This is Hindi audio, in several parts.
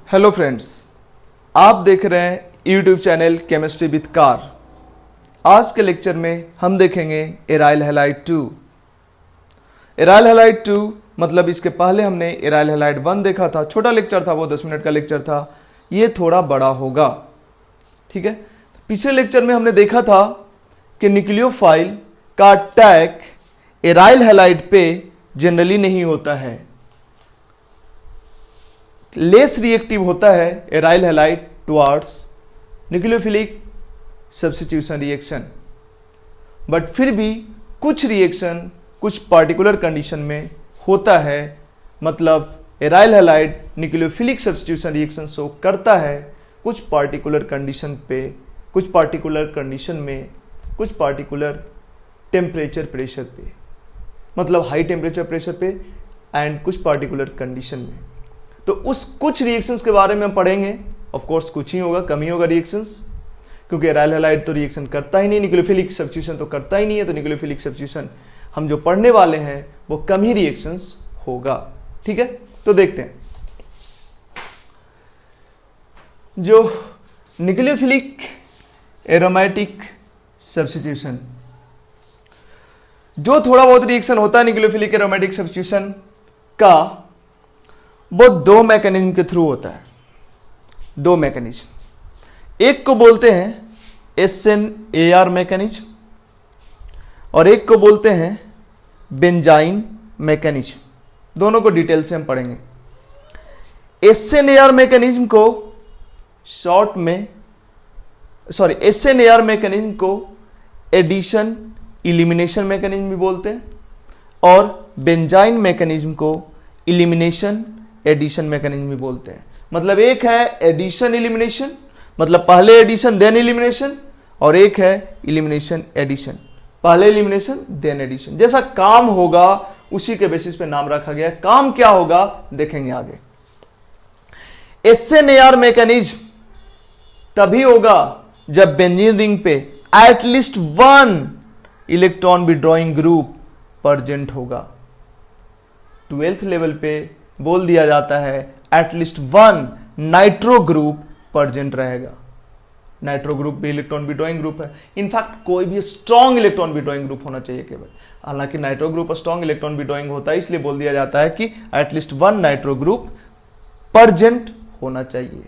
हेलो फ्रेंड्स, आप देख रहे हैं YouTube channel chemistry with car. आज के लेक्चर में हम देखेंगे एराइल हैलाइड 2। एराइल हैलाइड 2 मतलब इसके पहले हमने एराइल हैलाइड 1 देखा था। छोटा लेक्चर था, वो 10 मिनट का लेक्चर था। ये थोड़ा बड़ा होगा, ठीक है। पिछले लेक्चर में हमने देखा था कि न्यूक्लियोफाइल का अटैक एराइल हैलाइड पे जनरली नहीं होता है, लेस रिएक्टिव होता है aryl halide towards nucleophilic substitution reaction. But फिर भी कुछ रिएक्शन कुछ पार्टिकुलर कंडीशन में होता है, मतलब aryl halide nucleophilic substitution reaction show करता है कुछ पार्टिकुलर कंडीशन पे, कुछ पार्टिकुलर कंडीशन में, कुछ पार्टिकुलर टेम्परेचर प्रेशर पे, मतलब हाई टेम्परेचर प्रेशर पे एंड कुछ पार्टिकुलर कंडीशन में। तो उस कुछ रिएक्शंस के बारे में हम पढ़ेंगे। ऑफ कोर्स कुछ ही होगा, कम ही होगा रिएक्शंस, क्योंकि एराइल हैलाइड तो रिएक्शन करता ही नहीं, न्यूक्लियोफिलिक सब्स्टिट्यूशन तो करता ही नहीं है। तो न्यूक्लियोफिलिक सब्स्टिट्यूशन हम जो पढ़ने वाले हैं वो कम ही रिएक्शंस होगा, ठीक है। तो देखते हैं जो न्यूक्लियोफिलिक एरोमेटिक सब्स्टिट्यूशन, जो थोड़ा बहुत रिएक्शन होता है न्यूक्लियोफिलिक एरोमेटिक सब्स्टिट्यूशन का, वो दो मैकेनिज्म के थ्रू होता है। दो मैकेनिज्म, एक को बोलते हैं SN-AR मैकेनिज्म और एक को बोलते हैं बेंजाइन मैकेनिज्म। दोनों को डिटेल से हम पढ़ेंगे। SN-AR मैकेनिज्म को शॉर्ट में SN-AR मैकेनिज्म को एडिशन इलिमिनेशन मैकेनिज्म भी बोलते हैं और बेंजाइन मैकेनिज्म को इलिमिनेशन एडिशन मैकेनिज्म भी बोलते हैं। मतलब एक है एडिशन इलिमिनेशन, मतलब पहले एडिशन देन इलिमिनेशन, और एक है इलिमिनेशन एडिशन, पहले इलिमिनेशन देन एडिशन। जैसा काम होगा उसी के बेसिस पे नाम रखा गया। काम क्या होगा देखेंगे आगे। SN-AR मैकेनिज्म तभी होगा जब बेंजीन रिंग पे at least one electron withdrawing group present होगा। 12th लेवल पे बोल दिया जाता है at least one nitro group present रहेगा। नाइट्रो ग्रुप भी इलेक्ट्रॉन विड्रॉइंग ग्रुप है। इनफैक्ट कोई भी स्ट्रॉन्ग इलेक्ट्रॉन विड्रॉइंग ग्रुप होना चाहिए केवल। हालांकि nitro group strong electron withdrawing होता है, इसलिए बोल दिया जाता है कि at least one nitro group present होना चाहिए।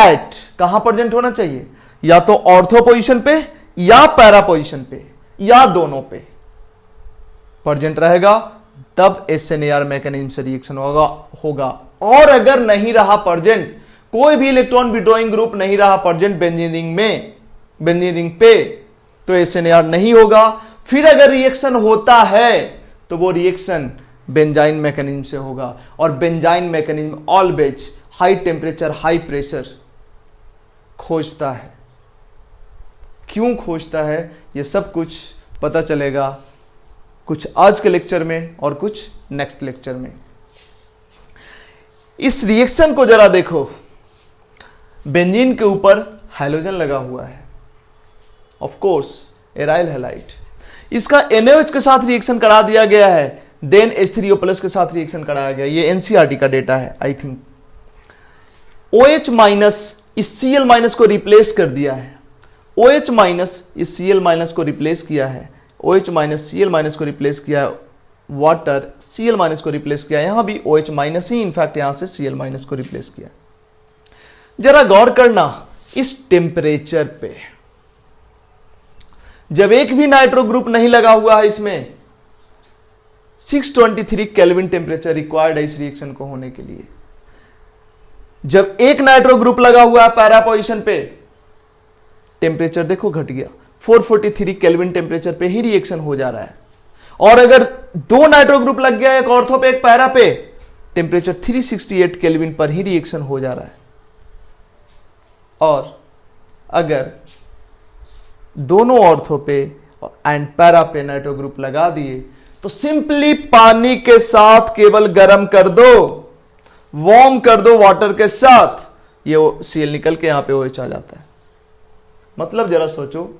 एट कहां प्रेजेंट होना चाहिए? या तो ऑर्थो पोजीशन पे या पैरा पोजीशन पे या दोनों पे प्रेजेंट रहेगा, तब SN-AR मैकेनिज्म से रिएक्शन होगा। और अगर नहीं रहा प्रेजेंट, कोई भी इलेक्ट्रॉन विड्रॉइंग ग्रुप नहीं रहा प्रेजेंट बेंजीन रिंग पे, तो SN-AR नहीं होगा। फिर अगर रिएक्शन होता है तो वो रिएक्शन बेंजाइन मैकेनिज्म से होगा। और benzene mechanism always high temperature high pressure खोजता है। क्यों खोजता है ये सब कुछ पता चलेगा कुछ आज के लेक्चर में और कुछ नेक्स्ट लेक्चर में। इस रिएक्शन को जरा देखो। बेंजीन के ऊपर हाइड्रोजन लगा हुआ है, ऑफ कोर्स एराइल हैलाइड। इसका NaOH के साथ रिएक्शन करा दिया गया है, देन H3O+ के साथ रिएक्शन कराया गया। ये NCERT का डेटा है आई थिंक। OH- इस Cl- को रिप्लेस कर दिया है। OH- इस Cl- को रिप्लेस किया है। OH- Cl- को रिप्लेस किया है। वाटर Cl- को रिप्लेस किया। यहां भी OH- ही इनफैक्ट यहां से Cl- को रिप्लेस किया। जरा गौर करना इस टेम्परेचर पे, जब एक भी नाइट्रो ग्रुप नहीं लगा हुआ है इसमें, 623 केल्विन टेम्परेचर रिक्वायर्ड है इस रिएक्शन को होने के लिए। जब एक नाइट्रो ग्रुप लगा हुआ है पैरा पोजीशन पे, टेम्परेचर देखो घट गया, 443 केल्विन टेम्परेचर पे ही रिएक्शन हो जा रहा है। और अगर दो नाइट्रो ग्रुप लग गया, एक ऑर्थो पे एक पैरा पे, टेम्परेचर 368 केल्विन पर ही रिएक्शन हो जा रहा है। और अगर दोनों ऑर्थो पे एंड पैरा पे नाइट्रो ग्रुप लगा दिए तो सिंपली पानी के साथ केवल गर्म कर दो, वार्म कर दो वाटर के साथ, ये Cl निकल के यहां पे OH आ जाता है। मतलब जरा सोचो,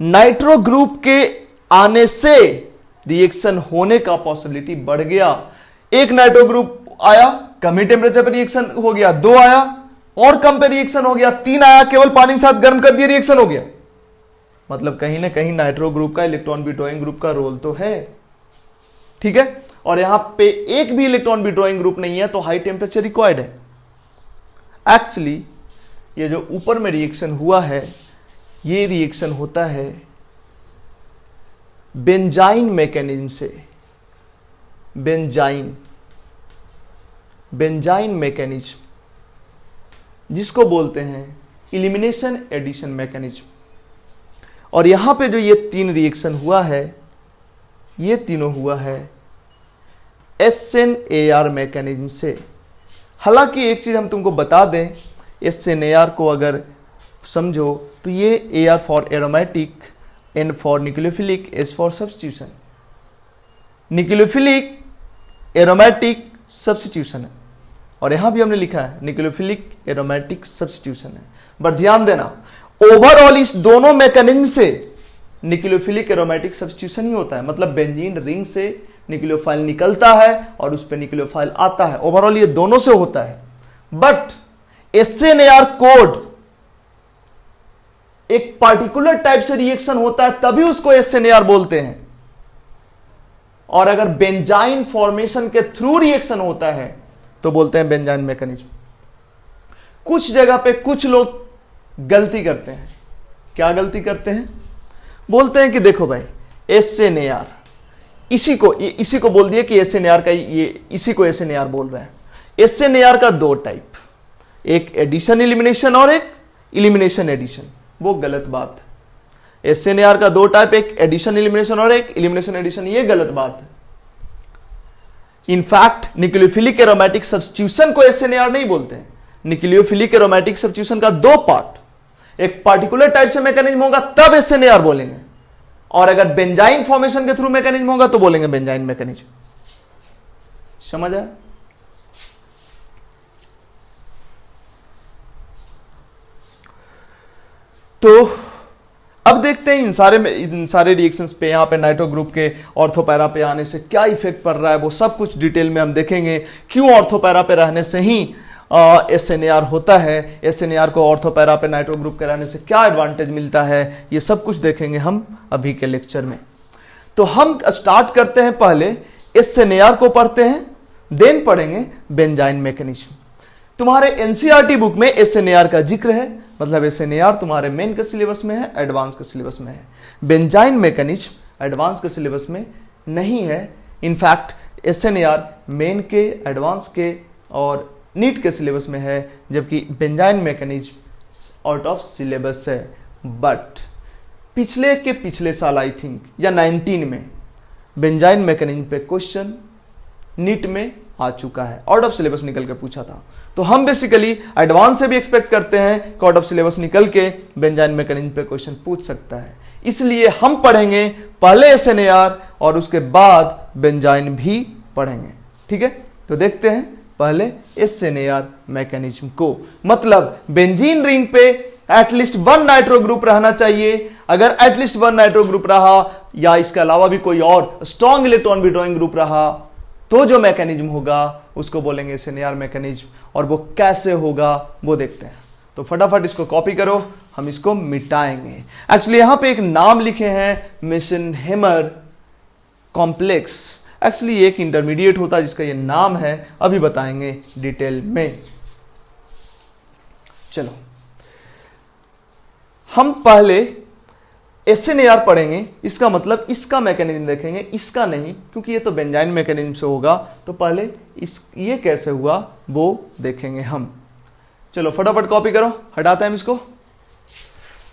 नाइट्रो ग्रुप के आने से रिएक्शन होने का पॉसिबिलिटी बढ़ गया। एक नाइट्रो ग्रुप आया, कम ही टेम्परेचर पर रिएक्शन हो गया, 2 आया और कम पे रिएक्शन हो गया, 3 आया केवल पानी के साथ गर्म कर दिया रिएक्शन हो गया। मतलब कहीं ना कहीं नाइट्रो ग्रुप का इलेक्ट्रॉन विड्रॉइंग ग्रुप का रोल तो है, ठीक है। और यहां पे एक भी इलेक्ट्रॉन विड्रॉइंग ग्रुप नहीं है तो हाई टेम्परेचर रिक्वायर्ड है। एक्चुअली ये जो ऊपर में रिएक्शन हुआ है, ये रिएक्शन होता है बेंजाइन मैकेनिज्म से। बेंजाइन मैकेनिज्म जिसको बोलते हैं इलिमिनेशन एडिशन मैकेनिज्म। और यहां पे जो ये 3 रिएक्शन हुआ है, ये तीनों हुआ है SNAR मैकेनिज्म से। हालांकि एक चीज हम तुमको बता दें, SNAR को अगर समझो तो ये AR for aromatic, N for nucleophilic, S for substitution. Nucleophilic aromatic substitution है, और यहां भी हमने लिखा है न्यूक्लियोफिलिक एरोमेटिक सब्स्टिट्यूशन है। बट ध्यान देना, ओवरऑल इस दोनों मैकेनिज्म से न्यूक्लियोफिलिक एरोमेटिक सब्स्टिट्यूशन ही होता है। मतलब बेंजीन रिंग से न्यूक्लियोफाइल निकलता है और उस पर न्यूक्लियोफाइल आता है, ओवरऑल ये दोनों से होता है। बट SNAR कोड एक पार्टिकुलर टाइप से रिएक्शन होता है तभी उसको SNAR बोलते हैं। और अगर बेंजाइन फॉर्मेशन के थ्रू रिएक्शन होता है तो बोलते हैं बेंजाइन मैकेनिज्म। कुछ जगह पे कुछ लोग गलती करते हैं। क्या गलती करते हैं? बोलते हैं कि देखो भाई SNAR, इसी को बोल दिया कि SNAR का ये, इसी को SNAR बोल रहे हैं। SNAR का 2 टाइप, एक एडिशन इलिमिनेशन और एक इलिमिनेशन एडिशन। वो गलत बात है। SNAR का 2 टाइप, एक एडिशन इलिमिनेशन और एक इलिमिनेशन एडिशन, ये गलत बात है। इनफैक्ट न्यूक्लियोफिलिक एरोमेटिक सब्स्टिट्यूशन को SNAR नहीं बोलते हैं। न्यूक्लियोफिलिक एरोमेटिक सब्स्टिट्यूशन का 2 पार्ट, एक पार्टिकुलर टाइप से मैकेनिज्म होगा तब SNAR बोलेंगे, और अगर बेंजाइन फॉर्मेशन के थ्रू मैकेनिज्म होगा तो बोलेंगे बेंजाइन मैकेनिज्म। समझ आया? तो अब देखते हैं इन सारे रिएक्शंस पे, यहाँ पे नाइट्रो ग्रुप के ऑर्थोपैरा पे आने से क्या इफेक्ट पड़ रहा है, वो सब कुछ डिटेल में हम देखेंगे। क्यों ऑर्थोपैरा पे रहने से ही SNAR होता है, SNAR को ऑर्थोपैरा पे नाइट्रो ग्रुप के रहने से क्या एडवांटेज मिलता है, ये सब कुछ देखेंगे हम अभी के लेक्चर में। तो हम स्टार्ट करते हैं, पहले SNAR को पढ़ते हैं, देन पढ़ेंगे बेंजाइन मैकेनिज्म। तुम्हारे NCERT बुक में SNAR का जिक्र है, मतलब SNAR तुम्हारे मेन के सिलेबस में है, एडवांस के सिलेबस में है। बेंजाइन मैकेनिज्म एडवांस के सिलेबस में नहीं है। इनफैक्ट SNAR मेन के, एडवांस के और नीट के सिलेबस में है, जबकि benzene mechanism out of syllabus है। बट पिछले साल आई थिंक या 19 में बेंजाइन मैकेनिज्म पे क्वेश्चन नीट में आ चुका है, आउट ऑफ सिलेबस निकल के पूछा था। तो हम बेसिकली एडवांस से भी एक्सपेक्ट करते हैं कि आउट ऑफ सिलेबस निकल के बेंजाइन मैकेनिज्म पे क्वेश्चन पूछ सकता है। इसलिए हम पढ़ेंगे पहले SNAR और उसके बाद बेंजाइन भी पढ़ेंगे, ठीक है। तो देखते हैं पहले SNAR मैकेनिज्म को। मतलब बेंजीन रिंग पे एटलीस्ट 1 नाइट्रो ग्रुप रहना चाहिए। अगर एटलीस्ट 1 नाइट्रो ग्रुप रहा या इसके अलावा भी कोई और स्ट्रॉन्ग इलेक्ट्रॉन विड्रॉइंग ग्रुप रहा तो जो मैकेनिज्म होगा उसको बोलेंगे SNAR मैकेनिज्म। और वो कैसे होगा वो देखते हैं। तो फटाफट इसको कॉपी करो, हम इसको मिटाएंगे। एक्चुअली यहां पे एक नाम लिखे हैं मेसेनहेमर कॉम्प्लेक्स। एक्चुअली एक इंटरमीडिएट होता है जिसका ये नाम है, अभी बताएंगे डिटेल में। चलो हम पहले SNAR पढ़ेंगे, इसका मतलब इसका मैकेनिज्म देखेंगे, इसका नहीं, क्योंकि ये तो बेंजाइन मैकेनिज्म से होगा। तो पहले ये कैसे हुआ वो देखेंगे हम। चलो फटाफट कॉपी करो, हटाते हैं हम इसको।